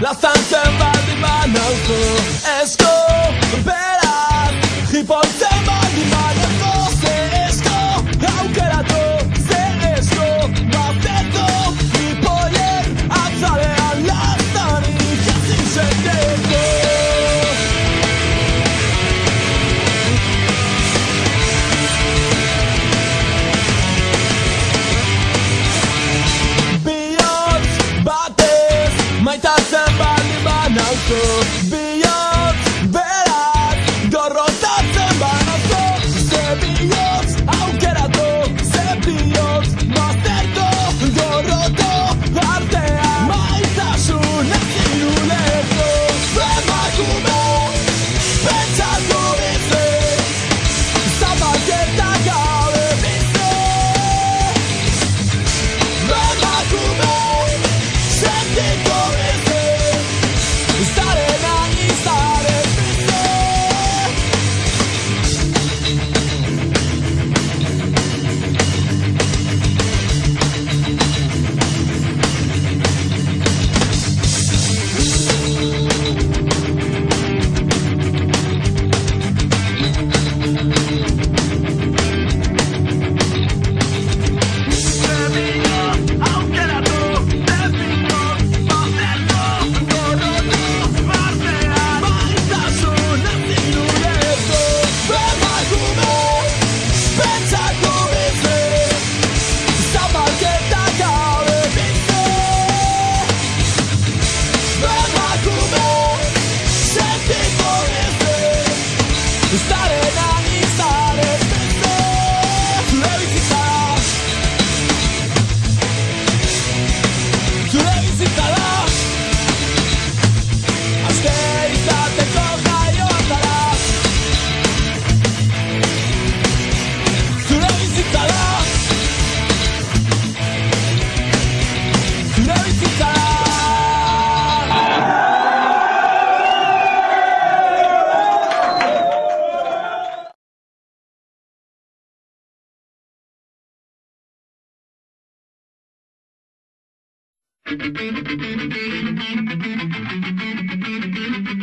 Lazantzen baldin banauzu esko beraz hipotzen baldin banauzu ze esko aukeratu ze esko baztertu hipoien atzalean lastanik ezin zeteko bihotz batez maitatzen bihotz beraz gorrotatzen banauzu ze bihotz aukeratu ze bihotz baztertu gorrotu artean maitasun ezin ulertu emakume pentsatu bizi zapalketa gabe bizi emakume sentiko bizi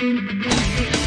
Thank you.